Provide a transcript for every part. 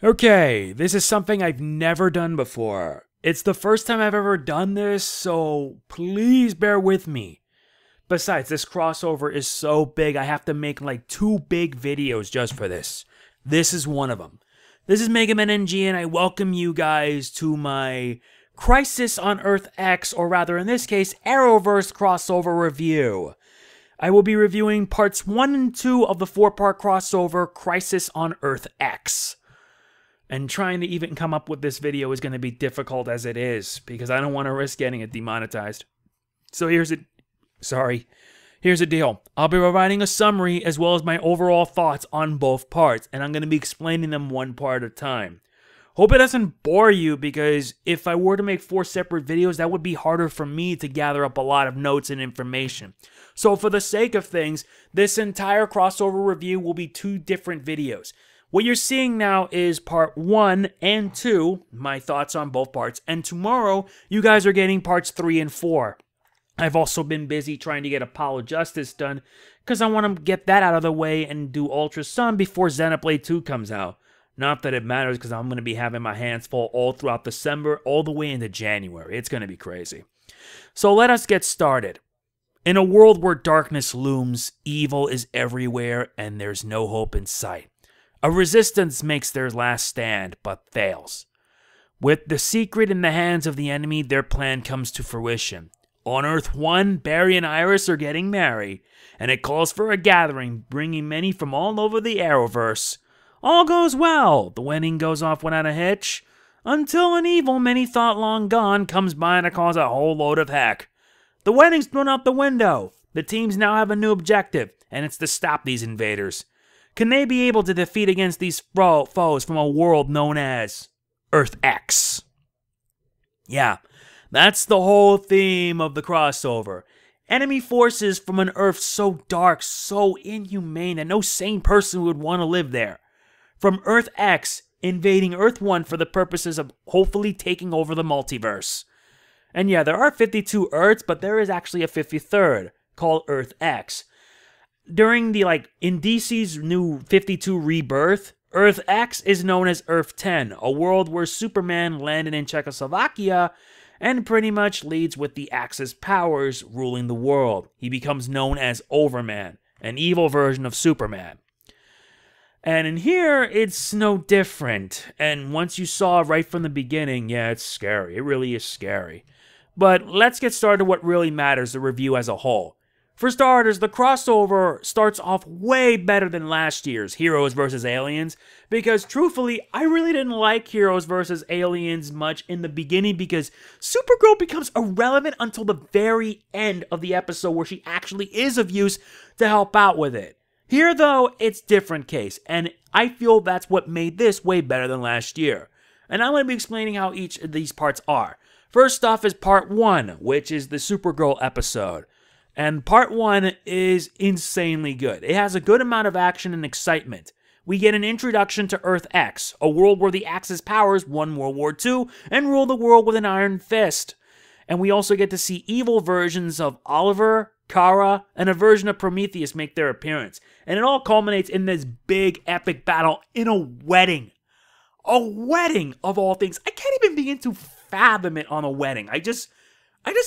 Okay, this is something I've never done before. It's the first time I've ever done this, so please bear with me. Besides, this crossover is so big, I have to make like 2 big videos just for this. This is one of them. This is Mega Man NG, and I welcome you guys to my Crisis on Earth X, or rather in this case, Arrowverse Crossover review. I will be reviewing parts 1 and 2 of the 4-part crossover Crisis on Earth X. And trying to even come up with this video is going to be difficult as it is, because I don't want to risk getting it demonetized. So here's the deal. I'll be providing a summary as well as my overall thoughts on both parts, and I'm going to be explaining them one part at a time. Hope it doesn't bore you, because if I were to make 4 separate videos, that would be harder for me to gather up a lot of notes and information. So for the sake of things, this entire crossover review will be 2 different videos. What you're seeing now is part 1 and 2, my thoughts on both parts, and tomorrow you guys are getting parts 3 and 4. I've also been busy trying to get Apollo Justice done, because I want to get that out of the way and do Ultra Sun before Xenoblade 2 comes out. Not that it matters, because I'm going to be having my hands full all throughout December, all the way into January. It's going to be crazy. So let us get started. In a world where darkness looms, evil is everywhere, and there's no hope in sight. A resistance makes their last stand, but fails. With the secret in the hands of the enemy, their plan comes to fruition. On Earth 1, Barry and Iris are getting married, and it calls for a gathering, bringing many from all over the Arrowverse. All goes well, the wedding goes off without a hitch, until an evil many thought long gone comes by to cause a whole load of heck. The wedding's thrown out the window. The teams now have a new objective, and it's to stop these invaders. Can they be able to defeat against these foes from a world known as Earth X? Yeah, that's the whole theme of the crossover. Enemy forces from an Earth so dark, so inhumane, that no sane person would want to live there. From Earth X invading Earth 1 for the purposes of hopefully taking over the multiverse. And yeah, there are 52 Earths, but there is actually a 53rd called Earth X. During in DC's new 52 Rebirth, Earth X is known as Earth 10, a world where Superman landed in Czechoslovakia and pretty much leads with the Axis powers ruling the world. He becomes known as Overman, an evil version of Superman. And in here, it's no different. And once you saw right from the beginning, yeah, it's scary. It really is scary. But let's get started what really matters, the review as a whole. For starters, the crossover starts off way better than last year's Heroes vs. Aliens, because truthfully, I really didn't like Heroes vs. Aliens much in the beginning, because Supergirl becomes irrelevant until the very end of the episode, where she actually is of use to help out with it. Here, though, it's different case, and I feel that's what made this way better than last year. And I'm going to be explaining how each of these parts are. First off is part 1, which is the Supergirl episode. And part 1 is insanely good. It has a good amount of action and excitement. We get an introduction to Earth X, a world where the Axis powers won World War II and rule the world with an iron fist. And we also get to see evil versions of Oliver, Kara, and a version of Prometheus make their appearance. And it all culminates in this big epic battle in a wedding. A wedding, of all things. I can't even begin to fathom it on a wedding. I just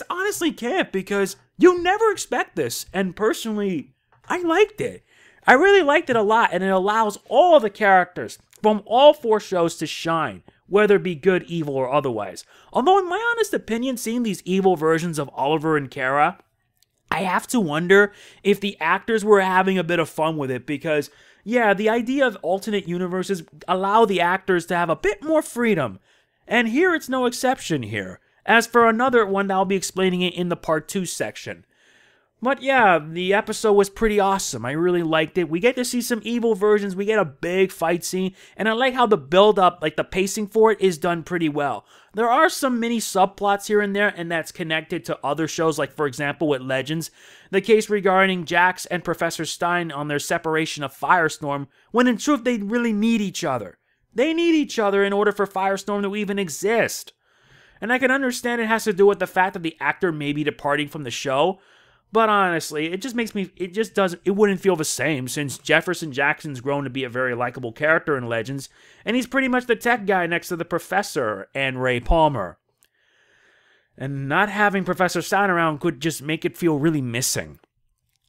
honestly can't, because you never expect this, and personally, I liked it. I really liked it a lot, and it allows all the characters from all 4 shows to shine, whether it be good, evil, or otherwise. Although, in my honest opinion, seeing these evil versions of Oliver and Kara, I have to wonder if the actors were having a bit of fun with it, because, yeah, the idea of alternate universes allow the actors to have a bit more freedom, and here it's no exception here. As for another one, I'll be explaining it in the part 2 section. But yeah, the episode was pretty awesome. I really liked it. We get to see some evil versions. We get a big fight scene. And I like how the build-up, the pacing for it, is done pretty well. There are some mini subplots here and there, and that's connected to other shows, like for example with Legends. The case regarding Jax and Professor Stein on their separation of Firestorm, when in truth they really need each other. They need each other in order for Firestorm to even exist. And I can understand it has to do with the fact that the actor may be departing from the show, But honestly, it wouldn't feel the same since Jefferson Jackson's grown to be a very likable character in Legends, and he's pretty much the tech guy next to the Professor and Ray Palmer. And not having Professor Stein around could just make it feel really missing.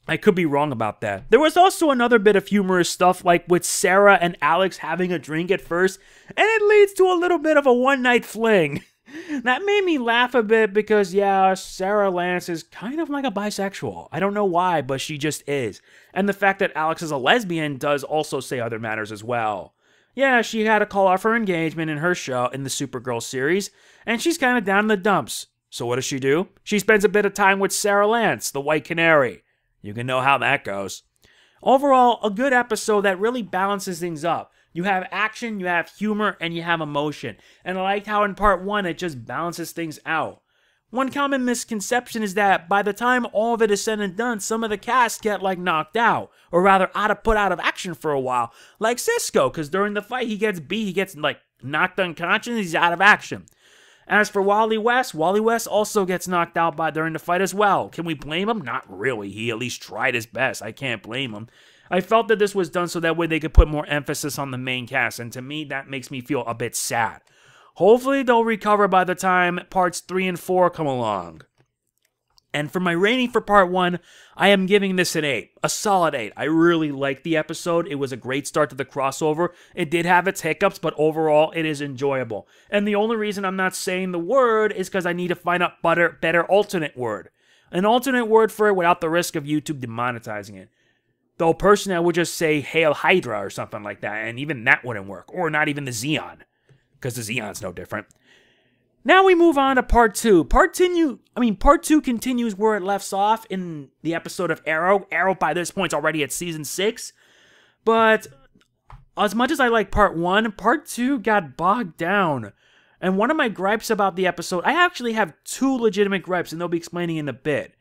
I could be wrong about that. There was also another bit of humorous stuff, like with Sarah and Alex having a drink at first, and it leads to a little bit of a one-night fling. That made me laugh a bit because, yeah, Sarah Lance is kind of like a bisexual. I don't know why, but she just is. And the fact that Alex is a lesbian does also say other matters as well. Yeah, she had to call off her engagement in her show in the Supergirl series, and she's kind of down in the dumps. So what does she do? She spends a bit of time with Sarah Lance, the White Canary. You can know how that goes. Overall, a good episode that really balances things up. You have action, you have humor, and you have emotion. And I liked how in part 1 it just balances things out. One common misconception is that by the time all of it is said and done, some of the cast get knocked out. Or rather, put out of action for a while. Like Cisco, because during the fight he gets knocked unconscious and he's out of action. As for Wally West also gets knocked out during the fight as well. Can we blame him? Not really. He at least tried his best. I can't blame him. I felt that this was done so that way they could put more emphasis on the main cast, and to me, that makes me feel a bit sad. Hopefully, they'll recover by the time parts 3 and 4 come along. And for my rating for part 1, I am giving this an 8. A solid 8. I really liked the episode. It was a great start to the crossover. It did have its hiccups, but overall, it is enjoyable. And the only reason I'm not saying the word is because I need to find a better alternate word. An alternate word for it without the risk of YouTube demonetizing it. Though personally, I would just say Hail Hydra or something like that, and even that wouldn't work. Or not even the Xeon, because the Xeon's no different. Now we move on to part 2. Part 2 continues where it left off in the episode of Arrow. Arrow by this point is already at season 6. But as much as I like part 1, part 2 got bogged down. And one of my gripes about the episode, I actually have 2 legitimate gripes, and they'll be explaining in a bit.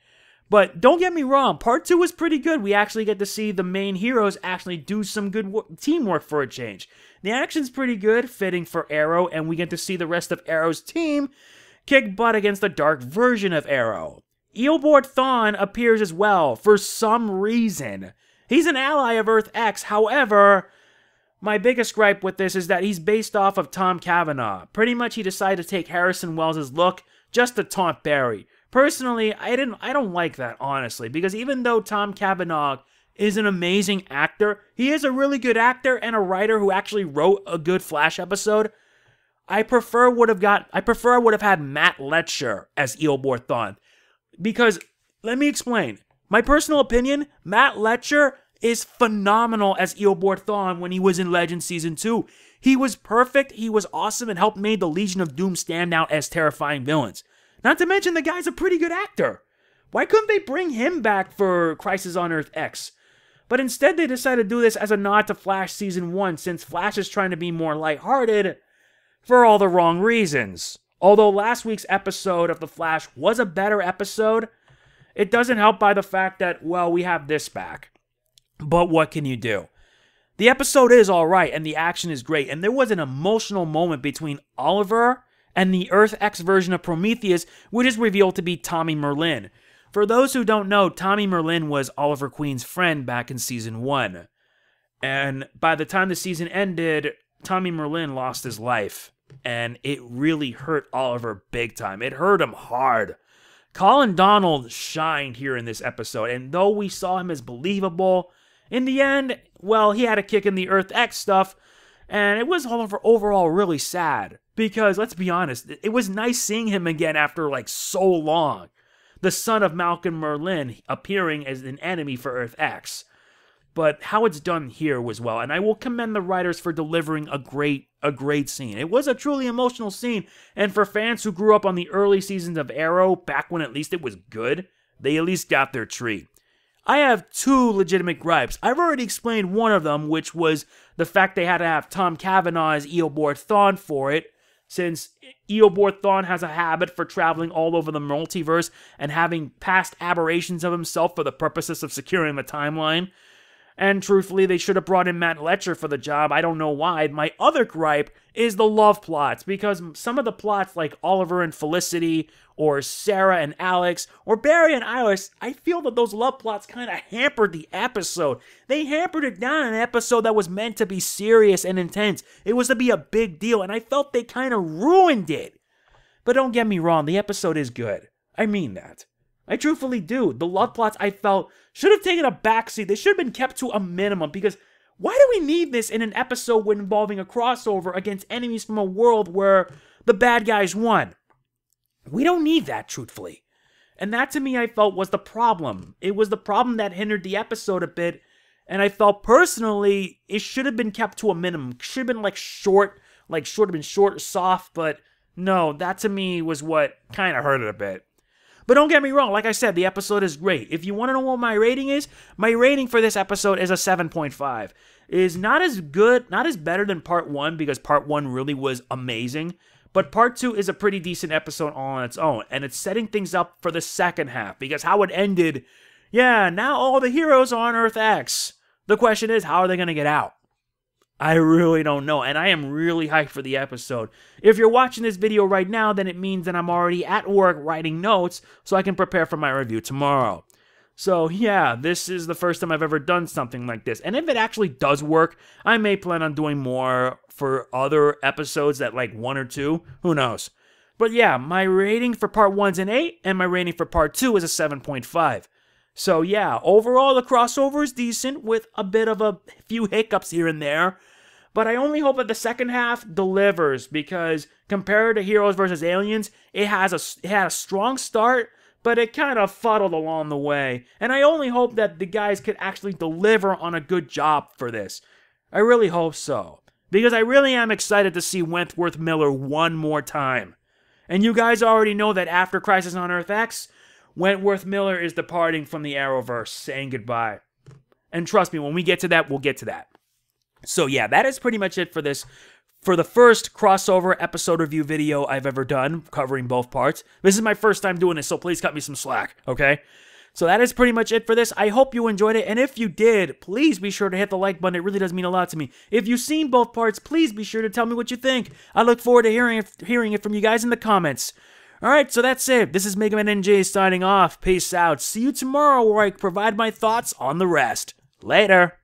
But don't get me wrong, part 2 was pretty good. We actually get to see the main heroes actually do some good teamwork for a change. The action's pretty good, fitting for Arrow, and we get to see the rest of Arrow's team kick butt against the dark version of Arrow. Eobard Thawne appears as well, for some reason. He's an ally of Earth X, however, my biggest gripe with this is that he's based off of Tom Cavanaugh. Pretty much he decided to take Harrison Wells' look just to taunt Barry. Personally, I don't like that, honestly, because even though Tom Cavanaugh is an amazing actor, he is a really good actor and a writer who actually wrote a good Flash episode. I prefer I would have had Matt Letscher as Eobard Thawne. Because, let me explain. My personal opinion, Matt Letscher is phenomenal as Eobard Thawne when he was in Legends Season 2. He was perfect, he was awesome, and helped make the Legion of Doom stand out as terrifying villains. Not to mention the guy's a pretty good actor. Why couldn't they bring him back for Crisis on Earth X? But instead they decided to do this as a nod to Flash Season 1, since Flash is trying to be more lighthearted for all the wrong reasons. Although last week's episode of The Flash was a better episode, it doesn't help by the fact that, well, we have this back. But what can you do? The episode is alright, and the action is great, and there was an emotional moment between Oliver and the Earth X version of Prometheus, which is revealed to be Tommy Merlin. For those who don't know, Tommy Merlin was Oliver Queen's friend back in Season 1. And by the time the season ended, Tommy Merlin lost his life. And it really hurt Oliver big time. It hurt him hard. Colin Donald shined here in this episode, and though we saw him as believable, in the end, well, he had a kick in the Earth X stuff, and it was overall really sad. Because, let's be honest, it was nice seeing him again after, so long. The son of Malcolm Merlin appearing as an enemy for Earth X. But how it's done here was well, and I will commend the writers for delivering a great scene. It was a truly emotional scene, and for fans who grew up on the early seasons of Arrow, back when at least it was good, they at least got their treat. I have 2 legitimate gripes. I've already explained one of them, which was the fact they had to have Tom Cavanaugh as Eobard Thawne for it, since Eobard Thawne has a habit for traveling all over the multiverse and having past aberrations of himself for the purposes of securing the timeline. And truthfully, they should have brought in Matt Letscher for the job. I don't know why. My other gripe is the love plots, because some of the plots like Oliver and Felicity, or Sarah and Alex, or Barry and Iris, I feel that those love plots kind of hampered the episode. They hampered it down in an episode that was meant to be serious and intense. It was to be a big deal, and I felt they kind of ruined it. But don't get me wrong, the episode is good. I mean that. I truthfully do. The love plots, I felt, should have taken a backseat. They should have been kept to a minimum, because why do we need this in an episode involving a crossover against enemies from a world where the bad guys won? We don't need that, truthfully. And that, to me, I felt was the problem. It was the problem that hindered the episode a bit, and I felt personally it should have been kept to a minimum. It should have been short or soft, but no, that to me was what kind of hurt it a bit. But don't get me wrong, like I said, the episode is great. If you want to know what my rating is, my rating for this episode is a 7.5. It is not as good, not as better than Part 1, because Part 1 really was amazing. But Part 2 is a pretty decent episode all on its own, and it's setting things up for the second half, because how it ended, yeah, now all the heroes are on Earth X. The question is, how are they going to get out? I really don't know, and I am really hyped for the episode. If you're watching this video right now, then it means that I'm already at work writing notes so I can prepare for my review tomorrow. So yeah, this is the first time I've ever done something like this, and if it actually does work, I may plan on doing more for other episodes that like 1 or 2, who knows. But yeah, my rating for Part 1 is an 8, and my rating for Part 2 is a 7.5. So yeah, overall the crossover is decent with a bit of a few hiccups here and there. But I only hope that the second half delivers, because compared to Heroes vs. Aliens, it had a strong start, but it kind of fuddled along the way. And I only hope that the guys could actually deliver on a good job for this. I really hope so, because I really am excited to see Wentworth Miller one more time. And you guys already know that after Crisis on Earth X, Wentworth Miller is departing from the Arrowverse, saying goodbye. And trust me, when we get to that, we'll get to that. So yeah, that is pretty much it for this. For the first crossover episode review video I've ever done, covering both parts. This is my first time doing this, so please cut me some slack, okay? So that is pretty much it for this. I hope you enjoyed it, and if you did, please be sure to hit the like button. It really does mean a lot to me. If you've seen both parts, please be sure to tell me what you think. I look forward to hearing it from you guys in the comments. Alright, so that's it. This is Mega Man NJ signing off. Peace out. See you tomorrow where I provide my thoughts on the rest. Later.